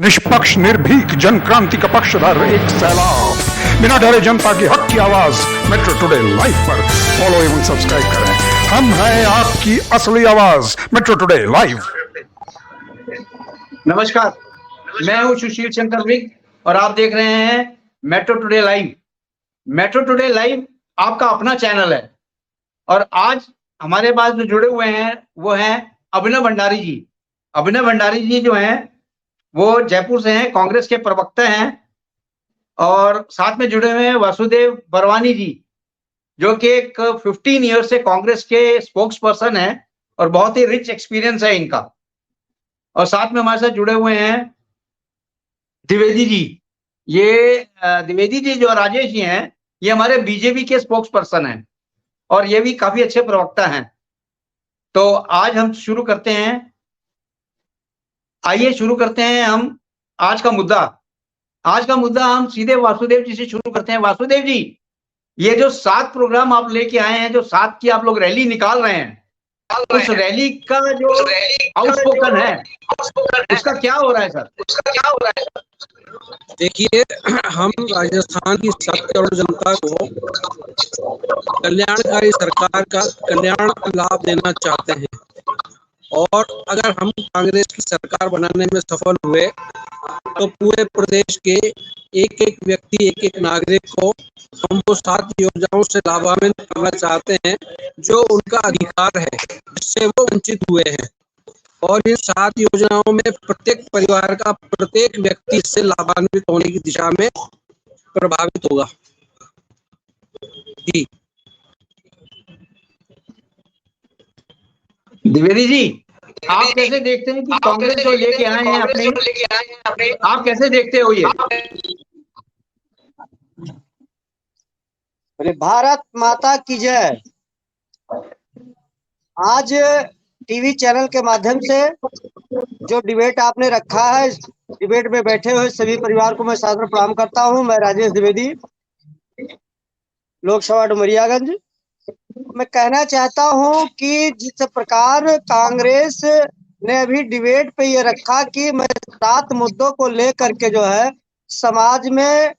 निष्पक्ष निर्भीक जन क्रांति का पक्षधर एक सैलाब, बिना डरे जनता की हक की आवाज मेट्रो टुडे लाइव पर फॉलो एवं सब्सक्राइब करें। हम हैं आपकी असली आवाज, मेट्रो टुडे लाइव। नमस्कार, मैं हूं सुशील शंकर विक और आप देख रहे हैं metro today live. Metro today live आपका अपना चैनल है और आज हमारे पास जो जुड़े हुए हैं वो हैं अभिनव भंडारी जी। अभिनव भंडारी जी जो हैं वो जयपुर से हैं, कांग्रेस के प्रवक्ता हैं और साथ में जुड़े हुए हैं वासुदेव बरवानी जी जो कि एक 15 ईयर से कांग्रेस के स्पोक्स पर्सन हैं और बहुत ही रिच एक्सपीरियंस है इनका। और साथ में हमारे साथ जुड़े हुए हैं द्विवेदी जी। ये द्विवेदी जी जो राजेश जी हैं ये हमारे बीजेपी के स्पोक्स पर्सन हैं और ये भी काफी अच्छे प्रवक्ता हैं। तो आज हम शुरू करते हैं, आइए शुरू करते हैं हम आज का मुद्दा। आज का मुद्दा हम सीधे वासुदेव जी से शुरू करते हैं। वासुदेव जी, ये जो 7 प्रोग्राम आप लेके आए हैं, जो 7 की आप लोग रैली निकाल रहे हैं, उस रैली का जो आउटस्पोकन है उसका क्या हो रहा है सर? देखिए, हम राजस्थान की 7 करोड़ जनता को कल्याणकारी सरकार का कल्याण लाभ देना चाहते हैं और अगर हम कांग्रेस की सरकार बनाने में सफल हुए तो पूरे प्रदेश के एक एक व्यक्ति, एक एक नागरिक को हम वो 7 योजनाओं से लाभान्वित करना चाहते हैं जो उनका अधिकार है, जिससे वो वंचित हुए हैं। और इन 7 योजनाओं में प्रत्येक परिवार का प्रत्येक व्यक्ति इससे लाभान्वित होने की दिशा में प्रभावित होगा। जी द्विवेदी जी, आप कैसे देखते हैं कि कांग्रेस जो लेके आए हैं अपने, आप कैसे देखते हो ये? अरे भारत माता की जय। आज टीवी चैनल के माध्यम से जो डिबेट आपने रखा है, इस डिबेट में बैठे हुए सभी परिवार को मैं सादर प्रणाम करता हूं। मैं राजेश द्विवेदी, लोकसभा डुमरियागंज। मैं कहना चाहता हूं कि जिस प्रकार कांग्रेस ने अभी डिबेट पे ये रखा कि मैं 7 मुद्दों को लेकर के जो है समाज में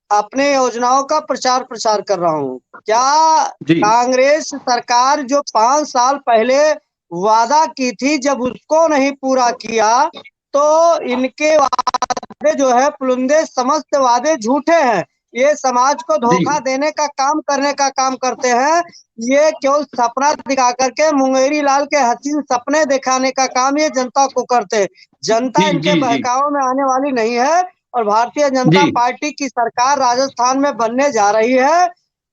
अपने योजनाओं का प्रचार कर रहा हूं। क्या कांग्रेस सरकार जो 5 साल पहले वादा की थी, जब उसको नहीं पूरा किया तो इनके वादे जो है पुलिंदे, समस्त वादे झूठे हैं। ये समाज को धोखा देने का काम करने का काम करते हैं। ये केवल सपना दिखा करके मुंगेरी लाल के हसीन सपने दिखाने का काम ये जनता को करते हैं। जनता इनके बहकावे में आने वाली नहीं है और भारतीय जनता पार्टी की सरकार राजस्थान में बनने जा रही है।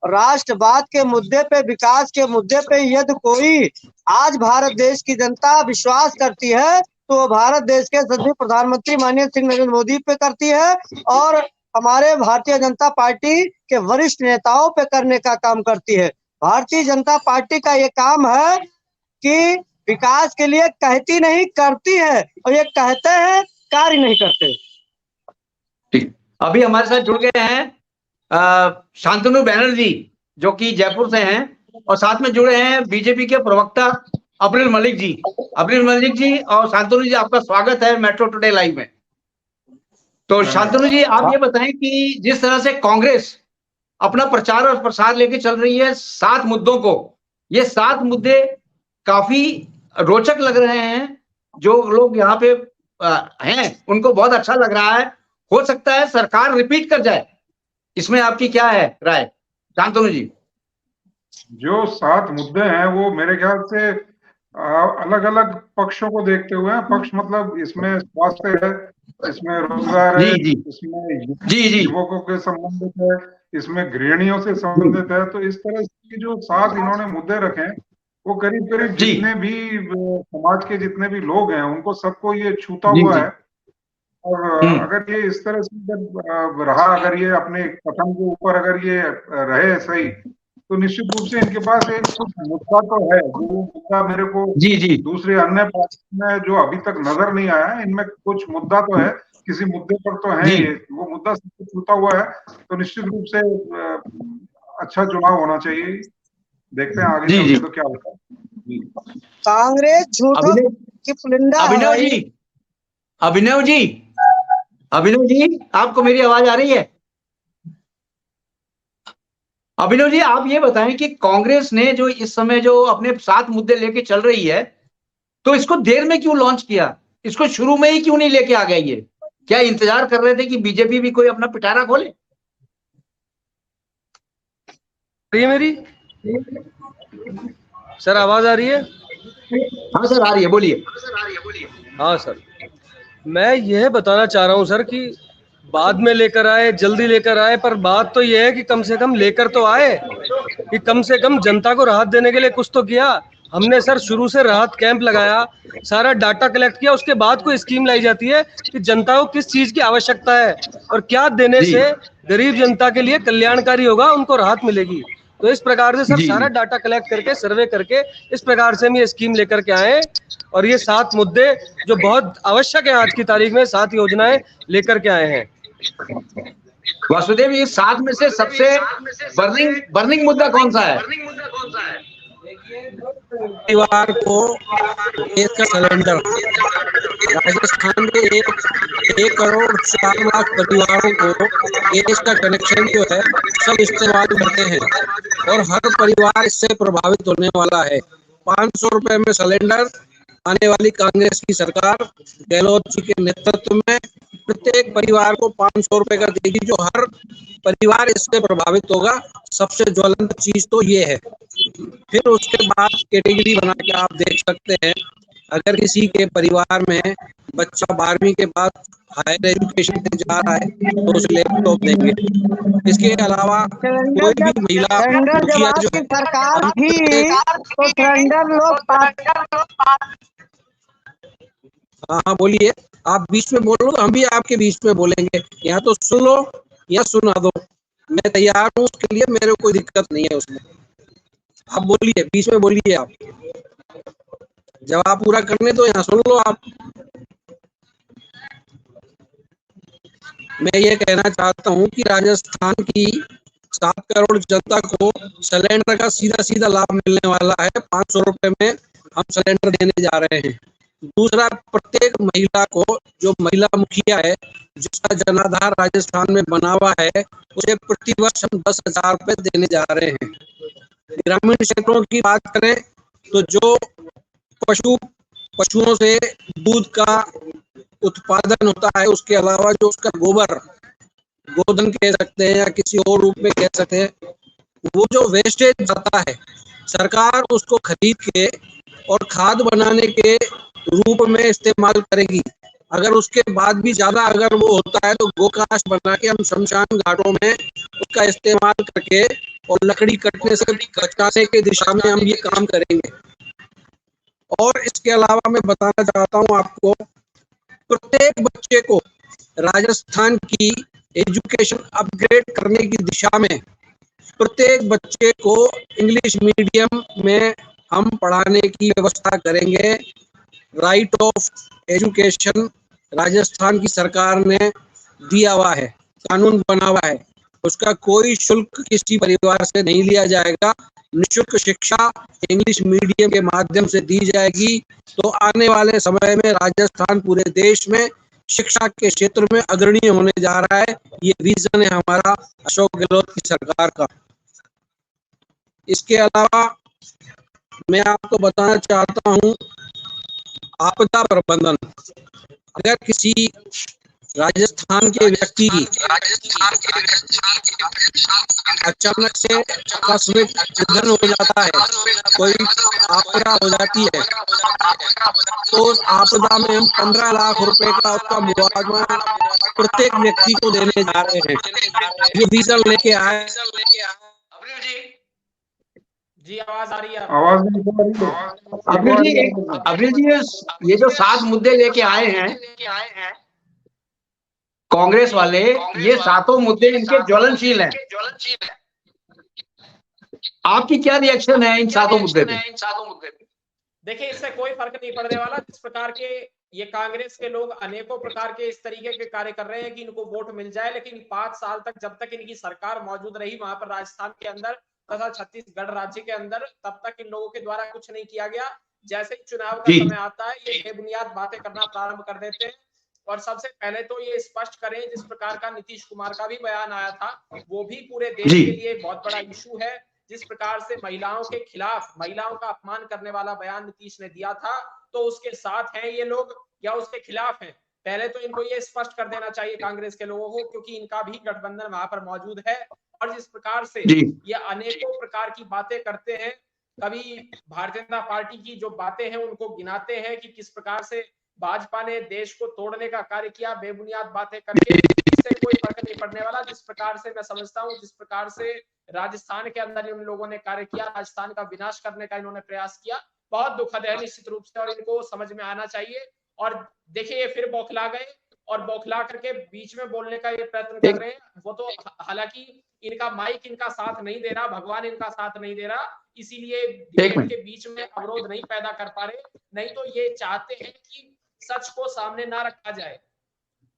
राष्ट्रवाद के मुद्दे पे, विकास के मुद्दे पे यदि कोई आज भारत देश की जनता विश्वास करती है तो वो भारत देश के सभी प्रधानमंत्री माननीय श्री नरेंद्र मोदी पे करती है और हमारे भारतीय जनता पार्टी के वरिष्ठ नेताओं पे करने का काम करती है। भारतीय जनता पार्टी का ये काम है कि विकास के लिए कहती नहीं, करती है, और ये कहते हैं, कार्य नहीं करते। ठीक, अभी हमारे साथ जुड़ गए हैं शांतनु बैनर्जी जो कि जयपुर से हैं और साथ में जुड़े हैं बीजेपी के प्रवक्ता अब्दुल मलिक जी। अब्दुल मलिक जी और शांतनु जी, आपका स्वागत है मेट्रो टुडे लाइव में। तो शांतनु जी, आप ये बताएं कि जिस तरह से कांग्रेस अपना प्रचार और प्रसार लेके चल रही है 7 मुद्दों को, ये 7 मुद्दे काफी रोचक लग रहे हैं। जो लोग यहाँ पे हैं उनको बहुत अच्छा लग रहा है। हो सकता है सरकार रिपीट कर जाए, इसमें आपकी क्या है राय शांतनु जी? जो 7 मुद्दे हैं वो मेरे ख्याल से अलग अलग पक्षों को देखते हुए हैं। पक्ष मतलब इसमें स्वास्थ्य है, इसमें रोजगार है, इसमें युवकों के संबंधित है, इसमें गृहिणियों से संबंधित है। तो इस तरह की जो 7 इन्होंने मुद्दे रखे हैं वो करीब करीब जितने भी समाज के जितने भी लोग हैं उनको सबको ये छूता हुआ है। और अगर ये इस तरह से रहा, अगर ये अपने कथन के ऊपर अगर ये रहे सही, तो निश्चित रूप से इनके पास एक कुछ मुद्दा तो है। वो मुद्दा मेरे को दूसरे अन्य पार्टी में जो अभी तक नजर नहीं आया है, इनमें कुछ मुद्दा तो है, किसी मुद्दे पर तो है ये, वो मुद्दा सबको छूता हुआ है। तो निश्चित रूप से अच्छा चुनाव होना चाहिए। देखते हैं आगे चल के तो क्या होता है। कांग्रेस झूठों की पुलिंदा। अभिनव जी, अभिनव जी, आपको मेरी आवाज आ रही है? अभिनव जी, आप ये बताएं कि कांग्रेस ने जो इस समय जो अपने 7 मुद्दे लेके चल रही है, तो इसको देर में क्यों लॉन्च किया? इसको शुरू में ही क्यों नहीं लेके आ गए ये? क्या इंतजार कर रहे थे कि बीजेपी भी कोई अपना पिटारा खोले? रही है मेरी? सर आवाज आ रही है? हाँ सर, आ रही है, बोलिए। हाँ सर, मैं यह बताना चाह रहा हूँ सर कि बाद में लेकर आए, जल्दी लेकर आए, पर बात तो यह है कि कम से कम लेकर तो आए, कि कम से कम जनता को राहत देने के लिए कुछ तो किया। हमने सर शुरू से राहत कैंप लगाया, सारा डाटा कलेक्ट किया, उसके बाद कोई स्कीम लाई जाती है कि जनता को किस चीज की आवश्यकता है और क्या देने जी। से गरीब जनता के लिए कल्याणकारी होगा, उनको राहत मिलेगी। तो इस प्रकार से सर जी। सारा डाटा कलेक्ट करके, सर्वे करके, इस प्रकार से हम ये स्कीम लेकर के आए। और ये 7 मुद्दे जो बहुत आवश्यक है आज की तारीख में, 7 योजनाएं लेकर के आए हैं। वासुदेव, ये 7 में से सबसे बर्निंग मुद्दा कौन सा है? परिवार को गैस का सिलेंडर, राजस्थान में 1 करोड़ 4 लाख परिवारों को गैस का कनेक्शन जो है सब इस्तेमाल करते हैं और हर परिवार इससे प्रभावित होने वाला है। 500 रुपए में सिलेंडर आने वाली कांग्रेस की सरकार गहलोत जी के नेतृत्व में प्रत्येक परिवार को 500 रुपए का देगी, जो हर परिवार इससे प्रभावित होगा। सबसे ज्वलंत चीज तो ये है। फिर उसके बाद कैटेगरी बना के आप देख सकते हैं, अगर किसी के परिवार में बच्चा 12वीं के बाद हायर एजुकेशन पे जा रहा है तो उसे लैपटॉप देंगे। इसके अलावा कोई भी महिला सिलेंडर जब मुखिया जो आपकी है, सरकार थी तो सिलेंडर लोग हाँ बोलिए, आप बीच में बोल लो तो हम भी आपके बीच में बोलेंगे, या तो सुन लो या सुना दो, मैं तैयार हूँ उसके लिए, मेरे कोई दिक्कत नहीं है उसमें। आप बोलिए, बीच में बोलिए, आप जवाब पूरा करने दो, यहाँ सुन लो आप। मैं ये कहना चाहता हूँ कि राजस्थान की 7 करोड़ जनता को सिलेंडर का सीधा सीधा लाभ मिलने वाला है। 500 रुपए में हम सिलेंडर देने जा रहे हैं। दूसरा, प्रत्येक महिला को, जो महिला मुखिया है जिसका जनाधार राजस्थान में बना हुआ है, उसे प्रतिवर्ष हम 10,000 रुपए देने जा रहे हैं। ग्रामीण क्षेत्रों की बात करें तो जो पशुओं से दूध का उत्पादन होता है, उसके अलावा जो उसका गोबर, गोधन कह सकते हैं या किसी और रूप में कह सकते हैं, वो जो वेस्टेज जाता है, सरकार उसको खरीद के और खाद बनाने के रूप में इस्तेमाल करेगी। अगर उसके बाद भी ज्यादा अगर वो होता है तो गोकास्ट बना के हम शमशान घाटों में उसका इस्तेमाल करके और लकड़ी कटने से बचाने की दिशा में हम ये काम करेंगे। और इसके अलावा मैं बताना चाहता हूँ आपको, प्रत्येक बच्चे को राजस्थान की एजुकेशन अपग्रेड करने की दिशा में प्रत्येक बच्चे को इंग्लिश मीडियम में हम पढ़ाने की व्यवस्था करेंगे। राइट ऑफ एजुकेशन राजस्थान की सरकार ने दिया हुआ है, कानून बना हुआ है, उसका कोई शुल्क किसी परिवार से नहीं लिया जाएगा। निःशुल्क शिक्षा इंग्लिश मीडियम के माध्यम से दी जाएगी। तो आने वाले समय में राजस्थान पूरे देश में शिक्षा के क्षेत्र में अग्रणी होने जा रहा है। ये विजन है हमारा अशोक गहलोत की सरकार का। इसके अलावा मैं आपको बताना चाहता हूँ आपदा प्रबंधन। अगर किसी राजस्थान के व्यक्ति की अचानक से आकस्मिक निधन हो जाता है, कोई आपदा हो जाती है, तो उस आपदा में हम 15 लाख रुपए का उसका मुआवजा प्रत्येक व्यक्ति को देने जा रहे हैं। ये विजन लेके आए। जी आवाज आ रही है? आवाज नहीं आ रही है। अभिल जी, ये जो 7 मुद्दे लेके आए हैं कांग्रेस वाले, ये 7 मुद्दे इनके ज्वलनशील हैं। आपकी क्या रिएक्शन है इन 7 मुद्दे पे? देखिए, इससे कोई फर्क नहीं पड़ने वाला। जिस प्रकार के ये कांग्रेस के लोग अनेकों प्रकार के इस तरीके के कार्य कर रहे हैं कि इनको वोट मिल जाए, लेकिन 5 साल तक जब तक इनकी सरकार मौजूद रही वहां पर राजस्थान के अंदर तथा छत्तीसगढ़ राज्य के अंदर, तब तक इन लोगों के द्वारा कुछ नहीं किया गया। जैसे ही चुनाव का समय आता है, ये बेबुनियाद बातें करना प्रारंभ कर देते हैं और सबसे पहले तो ये स्पष्ट करें, जिस प्रकार का नीतीश कुमार का भी बयान आया था, वो भी पूरे देश के लिए बहुत बड़ा इशू है। जिस प्रकार से महिलाओं के खिलाफ, महिलाओं का अपमान करने वाला बयान नीतीश ने दिया था, तो उसके साथ हैं ये लोग या उसके खिलाफ हैं? पहले तो इनको ये स्पष्ट कर देना चाहिए कांग्रेस के लोगों को, क्योंकि इनका भी गठबंधन वहां पर मौजूद है। और जिस प्रकार से ये अनेकों प्रकार की बातें करते हैं, कभी भारतीय जनता पार्टी की जो बातें हैं उनको गिनाते हैं कि किस प्रकार से भाजपा ने देश को तोड़ने का कार्य किया, बेबुनियाद बातें करके, इससे कोई फर्क नहीं पड़ने वाला। जिस प्रकार से मैं समझता हूँ, जिस प्रकार से राजस्थान के अंदर इन लोगों ने कार्य किया, राजस्थान का विनाश करने का इन्होंने प्रयास किया, बहुत दुखद है निश्चित रूप से, और इनको समझ में आना चाहिए। और देखिए, ये फिर बौखला गए और बौखला करके बीच में बोलने का ये प्रयत्न कर रहे हैं। वो तो हालांकि इनका माइक इनका साथ नहीं दे रहा, भगवान इनका साथ नहीं दे रहा, इसीलिए डिबेट के बीच में अवरोध नहीं पैदा कर पा रहे। नहीं तो ये चाहते हैं कि सच को सामने ना रखा जाए,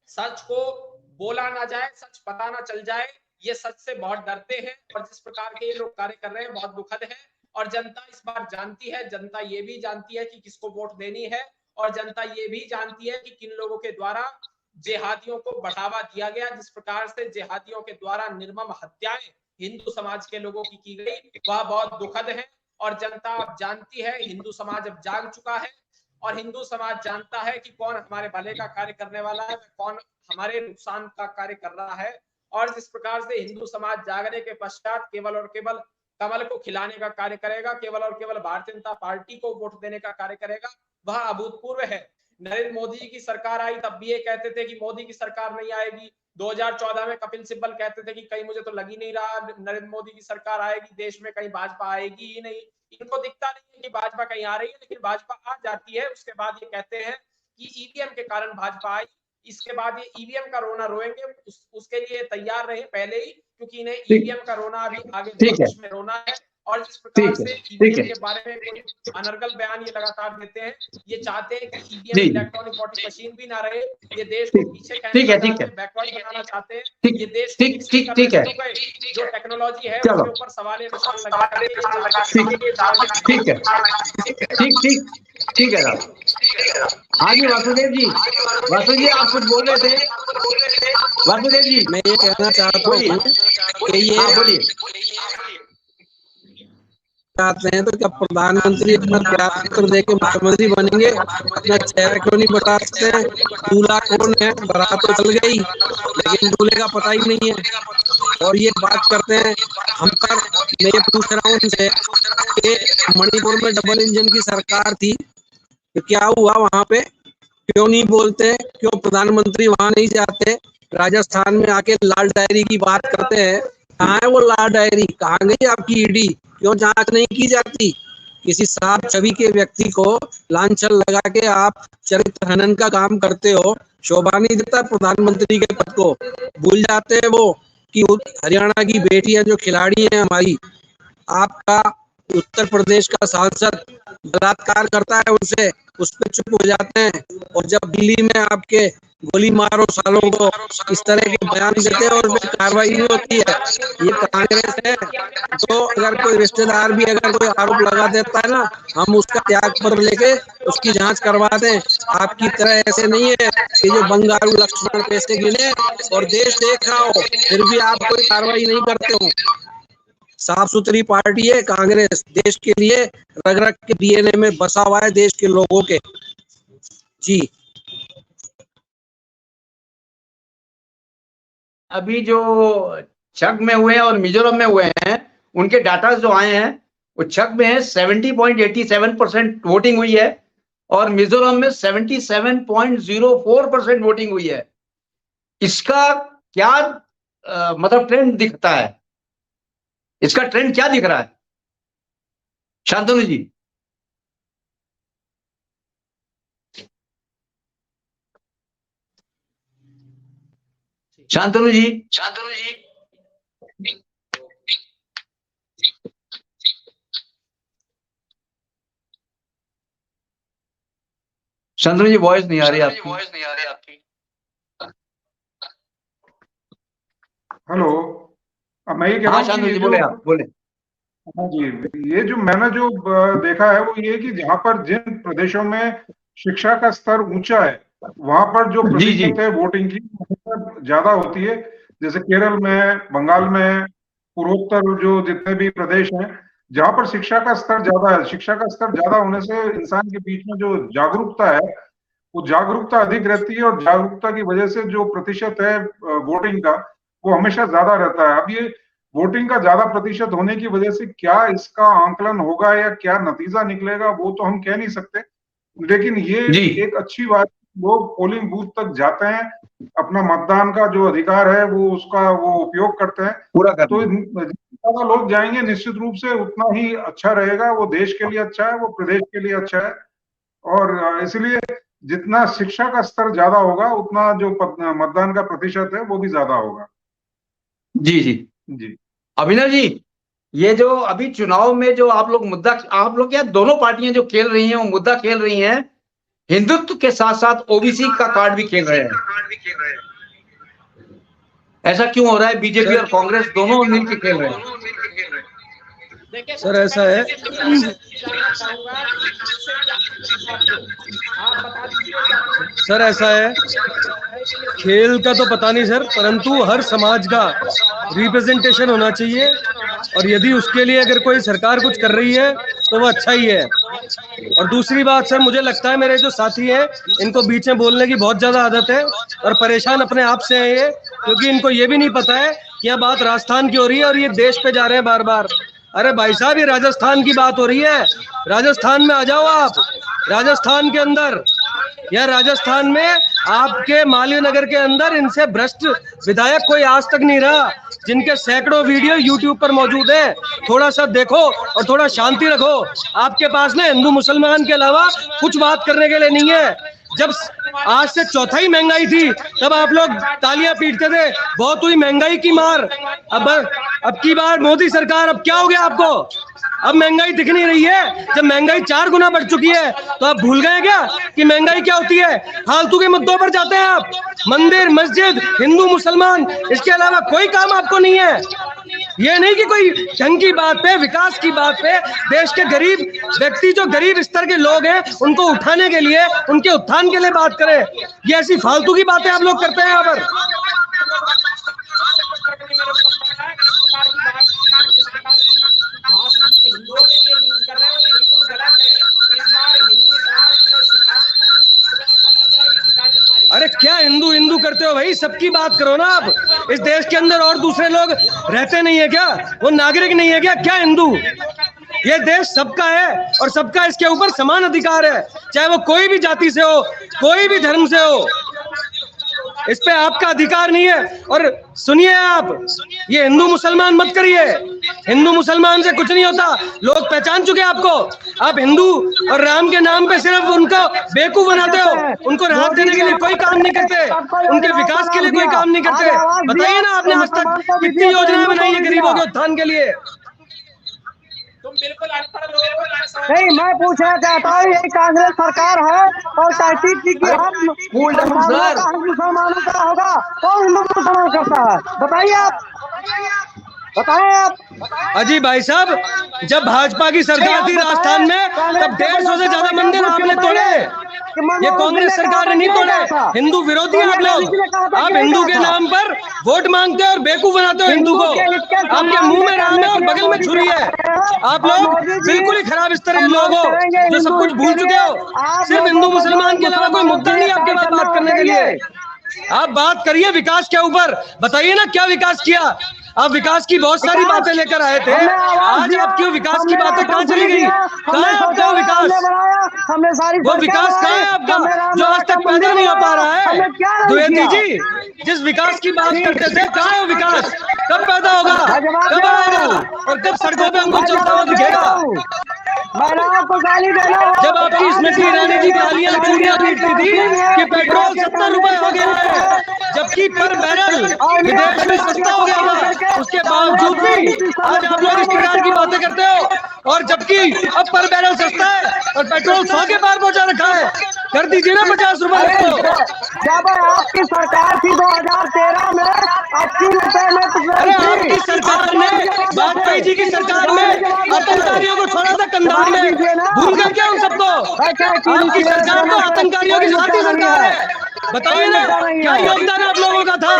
सच को बोला ना जाए, सच पता ना चल जाए। ये सच से बहुत डरते हैं और जिस प्रकार के ये लोग कार्य कर रहे हैं बहुत दुखद है। और जनता इस बार जानती है, जनता ये भी जानती है कि किसको वोट देनी है, और जनता ये भी जानती है कि किन लोगों के द्वारा जिहादियों को बढ़ावा दिया गया। जिस प्रकार से जिहादियों के द्वारा निर्मम हत्याएं हिंदू समाज के लोगों की गई, वह बहुत दुखद है। और जनता अब जानती है, हिंदू समाज अब जाग चुका है, और हिंदू समाज जानता है कि कौन हमारे भले का कार्य करने वाला है, कौन हमारे नुकसान का कार्य कर रहा है। और जिस प्रकार से हिंदू समाज जागने के पश्चात केवल और केवल कमल को खिलाने का कार्य करेगा, केवल और केवल भारतीय जनता पार्टी को वोट देने का कार्य करेगा, वह अभूतपूर्व है। नरेंद्र मोदी जी की सरकार आई तब भी ये कहते थे कि मोदी की सरकार नहीं आएगी। 2014 में कपिल सिब्बल कहते थे कि कहीं मुझे तो लग ही नहीं रहा नरेंद्र मोदी की सरकार आएगी, देश में कहीं भाजपा आएगी ही नहीं। इनको दिखता नहीं है कि भाजपा कहीं आ रही है, लेकिन भाजपा आ जाती है। उसके बाद ये कहते हैं कि ईवीएम के कारण भाजपा आई। इसके बाद ये ईवीएम का रोना रोएंगे, उसके लिए तैयार रहे पहले ही, क्योंकि इन्हें ईवीएम का रोना अभी आगे भविष्य में रोना है। और जिस प्रकार से ईवीएम के बारे में कोई अनर्गल बयान ये लगातार देते हैं, ये चाहते हैं कि ईवीएम इलेक्ट्रॉनिक वोटिंग मशीन भी ना रहे, ये देश को पीछे बैकवर्ड बनाना चाहते हैं, ये देश जो टेक्नोलॉजी है उसके ऊपर सवाल निशान लगा ठीक है। हाँ जी वासुदेव जी, आप कुछ बोल रहे थे। वासुदेव जी, मैं ये कहना चाहता हूँ कि ये बोलिए। चाहते हैं तो क्या प्रधानमंत्री अपना त्याग पत्र देके मुख्यमंत्री बनेंगे? अपना चेहरा क्यों नहीं बता सकते हैं? दूल्हा कौन है? बारात तो चल गई, लेकिन दूल्हे का पता ही नहीं है। और ये बात करते हैं हम पर। मैं ये पूछ रहा हूँ उनसे कि मणिपुर में डबल इंजन की सरकार थी, तो क्या हुआ वहां पे? क्यों नहीं बोलते? क्यों प्रधानमंत्री वहां नहीं जाते? राजस्थान में आके लाल डायरी की बात करते हैं। कहाँ है वो लाल डायरी? कहाँ गई आपकी ईडी? क्यों जांच नहीं की जाती? किसी साफ छवि के व्यक्ति को लांछन लगा के आप चरित्र हनन का काम करते हो। शोभा नहीं देता प्रधानमंत्री के पद को। भूल जाते हैं वो कि हरियाणा की बेटियां जो खिलाड़ी हैं हमारी, आपका उत्तर प्रदेश का सांसद बलात्कार करता है उनसे, उस पर चुप हो जाते हैं। और जब दिल्ली में आपके गोली मारो सालों को, इस तरह के बयान देते हैं और उस पर कार्रवाई नहीं होती है। ये कांग्रेस है। तो अगर कोई रिश्तेदार भी अगर कोई आरोप लगा देता है ना, हम उसका त्याग पत्र लेके उसकी जांच करवा दें। आपकी तरह ऐसे नहीं है कि जो बंगारू लक्ष्मण पैसे गिने और देश देख रहा हो फिर भी आप कोई कार्रवाई नहीं करते हो। साफ सुथरी पार्टी है कांग्रेस, देश के लिए रग रग के डीएनए में बसा हुआ है, देश के लोगों के। जी, अभी जो छग में हुए हैं और मिजोरम में हुए हैं, उनके डाटा जो आए हैं वो छग में है 70.87% वोटिंग हुई है और मिजोरम में 77.04% वोटिंग हुई है। इसका क्या मतलब ट्रेंड दिखता है? इसका ट्रेंड क्या दिख रहा है शांतनु जी? शांतनु जी, शांतनु जी वॉइस नहीं आ रही आपकी। हेलो, अब मैं ये कह रहा हूँ शांतनु जी बोले, आप बोले। हाँ जी, ये जो मैंने जो देखा है वो ये कि जहाँ पर जिन प्रदेशों में शिक्षा का स्तर ऊंचा है वहां पर जो प्रतिशत है वोटिंग की ज्यादा होती है। जैसे केरल में, बंगाल में, पूर्वोत्तर जो जितने भी प्रदेश हैं जहां पर शिक्षा का स्तर ज्यादा है, शिक्षा का स्तर ज्यादा होने से इंसान के बीच में जो जागरूकता है वो जागरूकता अधिक रहती है, और जागरूकता की वजह से जो प्रतिशत है वोटिंग का वो हमेशा ज्यादा रहता है। अब ये वोटिंग का ज्यादा प्रतिशत होने की वजह से क्या इसका आंकलन होगा या क्या नतीजा निकलेगा वो तो हम कह नहीं सकते, लेकिन ये एक अच्छी बात, लोग पोलिंग बूथ तक जाते हैं, अपना मतदान का जो अधिकार है वो उसका वो उपयोग करते हैं पूरा करते हैं। तो जितना लोग जाएंगे निश्चित रूप से उतना ही अच्छा रहेगा, वो देश के लिए अच्छा है, वो प्रदेश के लिए अच्छा है। और इसलिए जितना शिक्षा का स्तर ज्यादा होगा उतना जो मतदान का प्रतिशत है वो भी ज्यादा होगा। जी जी जी। अभिनव जी, ये जो अभी चुनाव में जो आप लोग क्या दोनों पार्टियां जो खेल रही हैं वो मुद्दा खेल रही हैं, हिंदुत्व के साथ साथ ओबीसी का कार्ड भी खेल रहे हैं। ऐसा क्यों हो रहा है? बीजेपी और कांग्रेस दोनों मिलकर खेल रहे हैं। सर ऐसा है, सर ऐसा है, खेल का तो पता नहीं सर, परंतु हर समाज का रिप्रेजेंटेशन होना चाहिए, और यदि उसके लिए अगर कोई सरकार कुछ कर रही है तो वो अच्छा ही है। और दूसरी बात सर, मुझे लगता है मेरे जो साथी हैं इनको बीच में बोलने की बहुत ज्यादा आदत है और परेशान अपने आप से है ये, क्योंकि इनको ये भी नहीं पता है कि यह बात राजस्थान की हो रही है और ये देश पे जा रहे हैं बार बार। अरे भाई साहब, ये राजस्थान की बात हो रही है, राजस्थान में आ जाओ आप। राजस्थान के अंदर या राजस्थान में आपके मालवीय नगर के अंदर इनसे भ्रष्ट विधायक कोई आज तक नहीं रहा, जिनके सैकड़ों वीडियो यूट्यूब पर मौजूद है। थोड़ा सा देखो और थोड़ा शांति रखो। आपके पास ना हिंदू मुसलमान के अलावा कुछ बात करने के लिए नहीं है। जब आज से चौथाई महंगाई थी तब आप लोग तालियां पीटते थे, बहुत हुई महंगाई की मार। अब की बार मोदी सरकार, अब क्या हो गया आपको? अब महंगाई दिख नहीं रही है। जब महंगाई 4 गुना बढ़ चुकी है तो आप भूल गए क्या कि महंगाई क्या होती है? फालतू के मुद्दों पर जाते हैं आप। मंदिर, मस्जिद, हिंदू मुसलमान, इसके अलावा कोई काम आपको नहीं है। ये नहीं कि कोई ढंग की बात पे, विकास की बात पे, देश के गरीब व्यक्ति, जो गरीब स्तर के लोग हैं, उनको उठाने के लिए, उनके उत्थान के लिए बात करें। ये ऐसी फालतू की बातें आप लोग करते हैं यहाँ पर। हिंदुओं के लिए यूज कर रहे हैं, बिल्कुल गलत है। इस बार हिंदू समाज में अरे क्या हिंदू हिंदू करते हो भाई? सबकी बात करो ना आप। इस देश के अंदर और दूसरे लोग रहते नहीं है क्या? वो नागरिक नहीं है क्या? क्या हिंदू? ये देश सबका है और सबका इसके ऊपर समान अधिकार है, चाहे वो कोई भी जाति से हो, कोई भी धर्म से हो। इस पे आपका अधिकार नहीं है। और सुनिए आप, ये हिंदू मुसलमान मत करिए। हिंदू मुसलमान से कुछ नहीं होता, लोग पहचान चुके आपको। आप हिंदू और राम के नाम पे सिर्फ उनको बेवकूफ बनाते हो, उनको राहत देने के लिए कोई काम नहीं करते, उनके विकास के लिए कोई काम नहीं करते। बताइए ना, आपने आज तक कितनी योजनाएं बनाई है गरीबों के उत्थान के लिए? तुम बिल्कुल अनपढ़ लोग। नहीं, मैं पूछना चाहता हूँ, ये कांग्रेस सरकार है और कहती थी कि हम मुसलमानों का होगा तो हिंदू मुसलमान करता है। बताइए आप, बताएं आप। अजी भाई साहब, जब भाजपा की सरकार थी राजस्थान में तब 150 से ज्यादा मंदिर आपने तोड़े। ये कांग्रेस सरकार ने नहीं तोड़े। हिंदू विरोधी आप लोग। आप हिंदू के नाम पर वोट मांगते हो और बेवकूफ बनाते हो हिंदू को। आपके मुंह में राम है और बगल में छुरी है। आप लोग बिल्कुल ही खराब इस तरह के लोग हो जो सब कुछ भूल चुके हो। सिर्फ हिंदू मुसलमान के अलावा कोई मुद्दा नहीं आपके पास बात करने के लिए। आप बात करिए विकास के ऊपर। बताइए ना क्या विकास किया। आप विकास की बहुत सारी बातें लेकर आए थे, आज आप क्यों विकास की बातें कहाँ चली गई? कहाँ है आपका विकास? वो विकास कहाँ है आपका जो आज तक पैदा नहीं हो पा रहा है? द्विवेदी जी, जिस विकास की बात करते थे, कहाँ है वो विकास? कब पैदा होगा, कब आएगा और कब सड़कों पे हमको चलता हुआ दिखेगा? जब आपकी स्मृति ईरानी जी गालियां चूड़ियां पीटती थी कि पेट्रोल 70 रुपए हो गया है, जबकि पर बैरल विदेश में सस्ता हो गया था, उसके बावजूद भी आज आप लोग इस प्रकार की बातें करते हो। और जबकि अब पर बैरल सस्ता है और पेट्रोल 100 के पार पहुंचा रखा है। कर दीजिए ना 50 रुपए। जब आपकी सरकार थी 2013 में 80 रुपए में, अरे आपकी सरकार ने वाजपेयी जी की सरकार में आतंकवादियों को छोड़ा था कंधार में, भूल गए क्या उन सबको? आपकी सरकार तो आतंकवादियों की साथ ही सरकार है। बताइए ना क्या योगदान आप लोगों का था?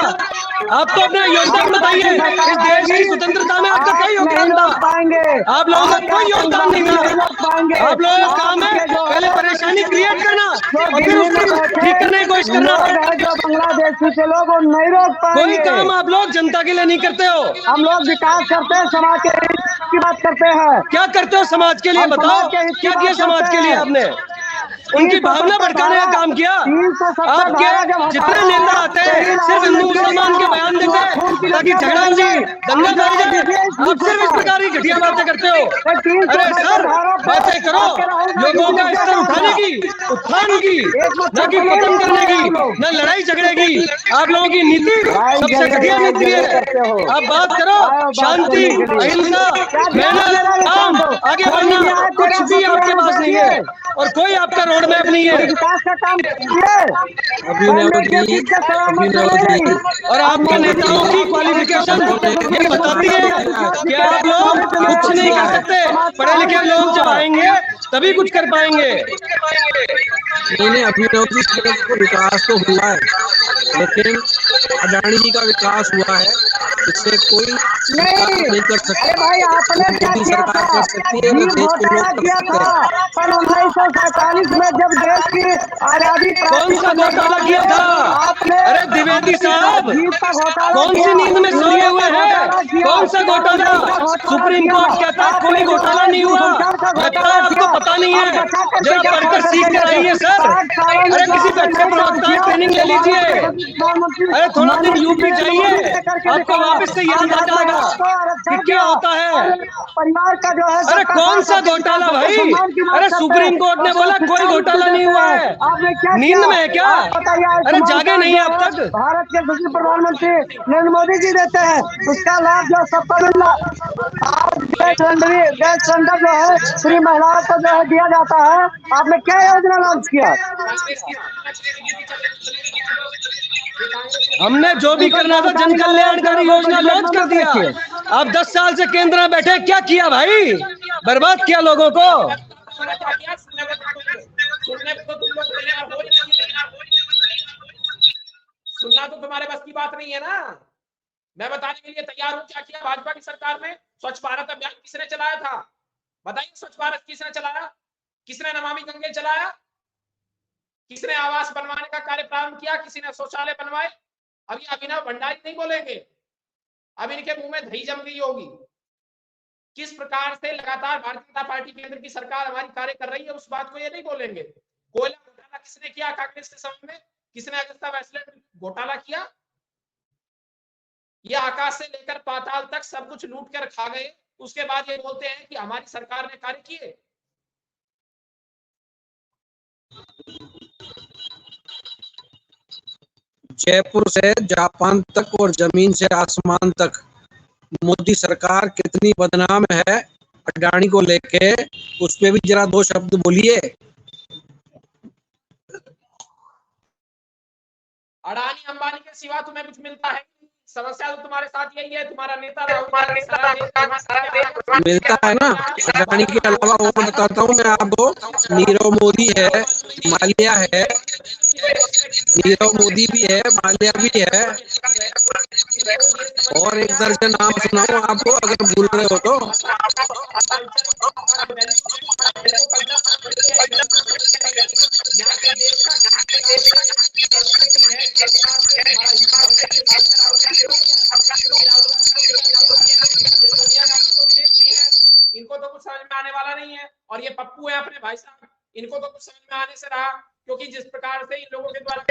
आप तो अपना योगदान बताइए। इस देश की स्वतंत्रता में आपका क्या योगदान था? आप लोगों का कोई योगदान नहीं था। आप लोगों का काम है पहले परेशानी क्रिएट करना और फिर उसको ठीक करने की कोशिश करना। जो बांग्लादेशी के लोग नहीं रोक कोई पाएंगे। काम आप लोग जनता के लिए नहीं करते हो। हम लोग विकास करते हैं, समाज के हित की बात करते हैं। क्या करते हो समाज के लिए? हम बताओ समाज के हित की क्या बात किया समाज करते के लिए हैं। आपने? उनकी भावना भड़काने का काम किया। 370 धारा जब आपके जितने नेता आते हैं सिर्फ हिंदू मुसलमान के बयान देते हैं ताकि झगड़ा हो जाए, दंगा बढ़ जाए। आप सिर्फ इस प्रकार की घटिया बातें करते हो। अरे सर, बातें करो लोगों का स्तर उठाने की, उत्थान की, न कि पतन करने की, न लड़ाई झगड़े की। आप लोगों की नीति सबसे घटिया नीति है। आप बात करो शांति, अहिंसा, मेहनत, काम, आगे बढ़ना, कुछ भी आपके पास नहीं है और कोई आपका रोड मैप नहीं है। विकास का काम किए। और आपके नेताओं की क्वालिफिकेशन ये बताती है कि आप लोग कुछ नहीं कर सकते। पढ़े लिखे लोग जब आएंगे तभी कुछ कर पाएंगे। मैंने अभिनव जी का विकास तो हुआ है, लेकिन अडानी जी का विकास हुआ है, इससे कोई सरकार नहीं कर सकती। अरे भाई आपने क्या मोदी किया सरकार था? कर सकती है, जीप देश के लोग घोटाला कर किया सकते था हैं। सन 1947 में जब देश की आजादी कौन सा घोटाला किया था? आपने अरे द्विवेदी साहब, जीप का घोटाला कौन सी किया। नींद में सोए हुए हैं? कौन सा घोटाला? सुप्रीम कोर्ट कहता है कोई घोटाला नहीं हुआ। लगता है आपको पता नहीं है। जरा पढ़कर सीख कर आइए सर। अरे किसी भी अच्छे प्रवक्ता की ट्रेनिंग ले लीजिए। अरे थोड़ा दिन यूपी जाइए, आपको वापस से याद आ जाएगा कि क्या होता है। परिवार का जो है अरे कौन सा घोटाला भाई? अरे सुप्रीम कोर्ट ने बोला कोई घोटाला नहीं हुआ है। आपने क्या नींद में है क्या? अरे जागे नहीं आप तक? भारत के दूसरे प्रधानमंत्री नरेंद्र मोदी जी देते हैं, उसका लाभ जो सबको मिल रहा। गैस सिलेंडर जो है फ्री महिलाओं को जो है दिया जाता है। आपने क्या योजना लॉन्च किया? हमने जो भी करना था जन कल्याणकारी योजना लॉन्च कर दिया। आप 10 साल से केंद्र में बैठे, क्या किया भाई? बर्बाद किया लोगों को। सुनना तो तुम्हारे बस की बात नहीं है ना। मैं बताने के लिए तैयार हूं क्या किया भाजपा की सरकार में। स्वच्छ भारत अभियान किसने चलाया था? बताइए, स्वच्छ भारत किसने चलाया? किसने नमामि गंगे चलाया? किसने आवास बनवाने का कार्य प्रारंभ किया? किसी ने शौचालय बनवाए? अभी अभिनव भंडारी नहीं बोलेंगे, अब इनके मुंह में दही जम गई होगी। किस प्रकार से लगातार भारतीय जनता पार्टी केंद्र की सरकार हमारी कार्य कर रही है, उस बात को ये नहीं बोलेंगे। कोयला घोटाला किसने किया कांग्रेस के समय में? किसने अगस्ता वेस्टलैंड घोटाला किया? ये आकाश से लेकर पाताल तक सब कुछ लूट कर खा गए, उसके बाद ये बोलते हैं कि हमारी सरकार ने कार्य किए। जयपुर से जापान तक और जमीन से आसमान तक मोदी सरकार कितनी बदनाम है अडानी को लेके, उस पे भी जरा दो शब्द बोलिए। अडानी अंबानी के सिवा तुम्हें कुछ मिलता है? समस्या तो तुम्हारे साथ यही है। तुम्हारा नेता मिलता है ना। अडानी के अलावा और बताता हूँ मैं आपको, नीरव मोदी है, माल्या है, नीरव मोदी भी है, माल्या भी है, और एक दर्जन नाम सुनाऊं आपको अगर भूल रहे हो तो। इनको तो कुछ समझ में आने वाला नहीं है। और ये पप्पू है अपने भाई साहब, इनको तो कुछ समझ में आने से रहा, क्योंकि जिस प्रकार से इन लोगों के द्वारा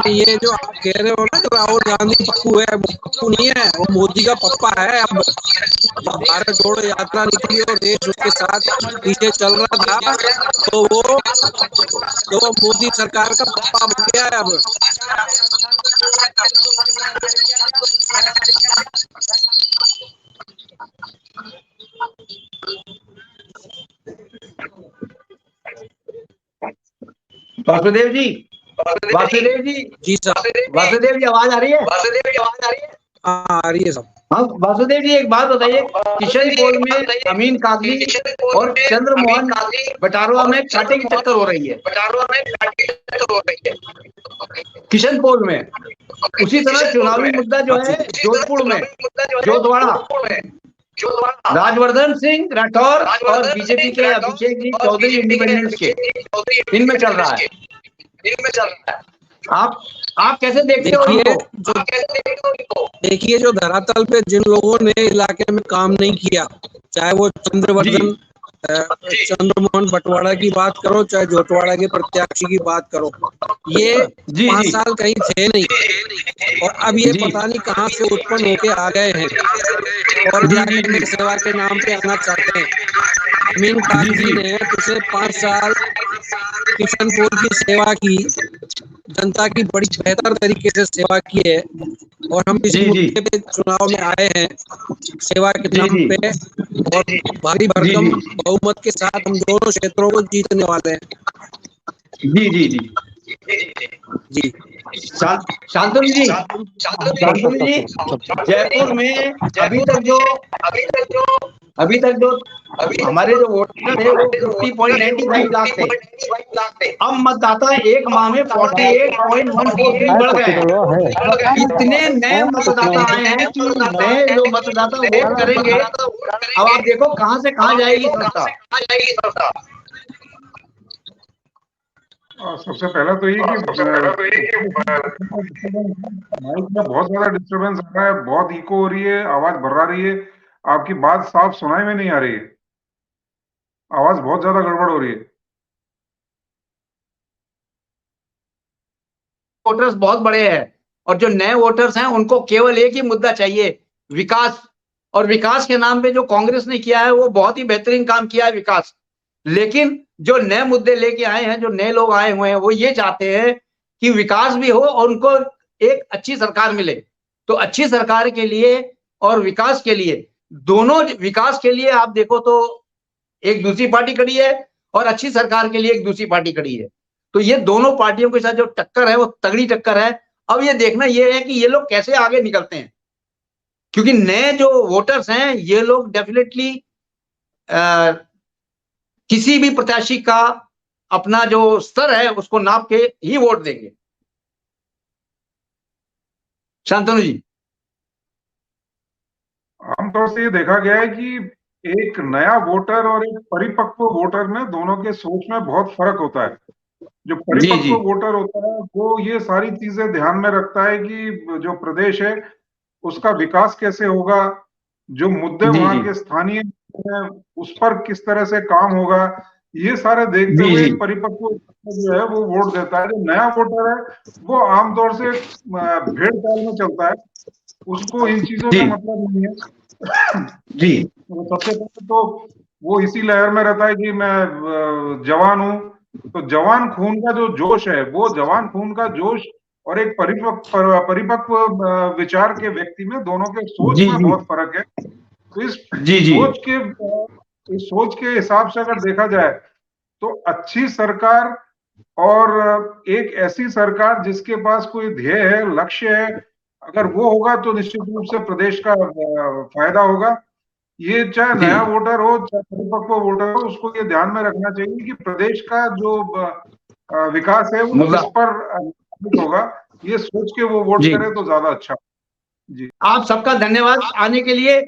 ये जो आप कह रहे हो ना राहुल गांधी पप्पू है, वो पप्पू नहीं है, वो मोदी का पप्पा है। अब भारत जोड़ो यात्रा निकली और देश उसके साथ पीछे चल रहा था, तो वो मोदी सरकार का पप्पा बन गया है अब। वासुदेव जी, वासुदेव जी। जी साहब। वासुदेव जी आवाज आ रही है? हाँ आ रही है साहब। हाँ वासुदेव जी एक बात बताइए, किशन पोल में अमीन कागजी और चंद्रमोहन बटारवा में कांटे की टक्कर हो रही है किशन पोल में। उसी तरह चुनावी मुद्दा जो है जोधपुर में, जोधवाड़ा, राजवर्धन सिंह राठौर और बीजेपी के अभिषेक जी चौधरी इंडिपेंडेंस के, इनमें चल रहा है। आप कैसे देखते हो इनको? देखिए जो धरातल पे जिन लोगों ने इलाके में काम नहीं किया, चाहे वो चंद्रमोहन बटवाड़ा की बात करो, चाहे जोटवाड़ा के प्रत्याशी की बात करो, ये 5 साल कहीं थे नहीं और अब ये पता नहीं कहां से उत्पन्न होके आ गए हैं और जाके सेवा के नाम पे आना चाहते हैं। अमीन कागजी ने पिछले 5 साल किशनपुर की सेवा की, जनता की बड़ी बेहतर तरीके से सेवा की है और हम इस मुद्दे पे चुनाव में आए हैं सेवा के नाम पे और भारी भरकम बहुमत के साथ हम दोनों क्षेत्रों को जीतने वाले हैं। जी जी जी जी। शांतनु जी, जयपुर में अभी तक जो हमारे जो वोटर थे वो 50.95 लाख थे। अब मतदाता एक माह में 48.143 बढ़ गए। इतने नए मतदाता आए हैं कि नए जो मतदाता वोट करेंगे, अब आप देखो कहां से कहां जाएगी संस्था। सबसे पहला तो ये कि माइक में बहुत ज्यादा डिस्टरबेंस आ रहा है, बहुत इको हो रही है, आवाज भर्रा रही है, आपकी बात साफ सुनाई में नहीं आ रही है, आवाज बहुत ज्यादा गड़बड़ हो रही है। वोटर्स बहुत बड़े हैं और जो नए वोटर्स हैं उनको केवल एक ही मुद्दा चाहिए, विकास। और विकास के नाम पे जो कांग्रेस ने किया है वो बहुत ही बेहतरीन काम किया है, विकास। लेकिन जो नए मुद्दे लेके आए हैं, जो नए लोग आए हुए हैं, वो ये चाहते हैं कि विकास भी हो और उनको एक अच्छी सरकार मिले। तो अच्छी सरकार के लिए और विकास के लिए, दोनों विकास के लिए आप देखो तो एक दूसरी पार्टी खड़ी है और अच्छी सरकार के लिए एक दूसरी पार्टी खड़ी है। तो ये दोनों पार्टियों के साथ जो टक्कर है वो तगड़ी टक्कर है। अब ये देखना ये है कि ये लोग कैसे आगे निकलते हैं, क्योंकि नए जो वोटर्स हैं ये लोग डेफिनेटली किसी भी प्रत्याशी का अपना जो स्तर है उसको नाप के ही वोट देंगे। शांतनु जी, आमतौर से ये देखा गया है कि एक नया वोटर और एक परिपक्व वोटर में, दोनों के सोच में बहुत फर्क होता है। जो परिपक्व वोटर होता है वो ये सारी चीजें ध्यान में रखता है कि जो प्रदेश है उसका विकास कैसे होगा, जो मुद्दे वहां के स्थानीय उस पर किस तरह से काम होगा, ये सारे देखते हुए परिपक्व जो है वो वोट देता है। जो नया वोटर है वो आमतौर से भेड़ चाल में चलता है, उसको इन चीजों से मतलब नहीं है जी। सबसे पहले तो वो इसी लहर में रहता है कि मैं जवान हूँ, तो जवान खून का जो जोश है, वो जवान खून का जोश और एक परिपक्व विचार के व्यक्ति में, दोनों के सोच में बहुत फर्क है। तो इस सोच के हिसाब से अगर देखा जाए तो अच्छी सरकार और एक ऐसी सरकार जिसके पास कोई ध्येय है, लक्ष्य है, अगर वो होगा तो निश्चित रूप से प्रदेश का फायदा होगा। ये चाहे नया वोटर हो चाहे परिपक्व वोटर हो, उसको ये ध्यान में रखना चाहिए कि प्रदेश का जो विकास है वो किस पर होगा, ये सोच के वो वोट करे तो ज्यादा अच्छा। जी, आप सबका धन्यवाद आने के लिए।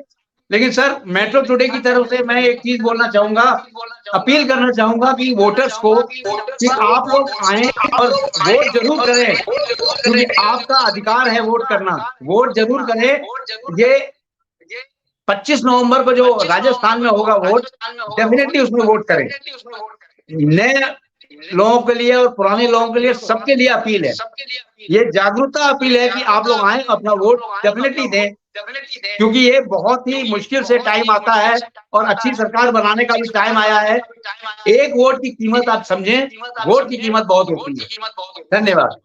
लेकिन सर, मेट्रो टुडे की तरफ से मैं एक चीज बोलना चाहूंगा, अपील करना चाहूंगा कि वोटर्स को कि आप लोग आए और वोट जरूर करें, क्योंकि आपका अधिकार है वोट करना। वोट जरूर करें। ये 25 नवंबर को जो राजस्थान में होगा वोट, डेफिनेटली उसमें वोट करें। नए लोगों के लिए और पुराने लोगों के लिए, सबके लिए अपील है, ये जागरूकता अपील है कि आप लोग आए, अपना वोट डेफिनेटली दें, क्योंकि ये बहुत ही मुश्किल से टाइम आता है और अच्छी सरकार बनाने का भी टाइम आया है। एक वोट की कीमत आप समझें, वोट की कीमत बहुत होती है। धन्यवाद।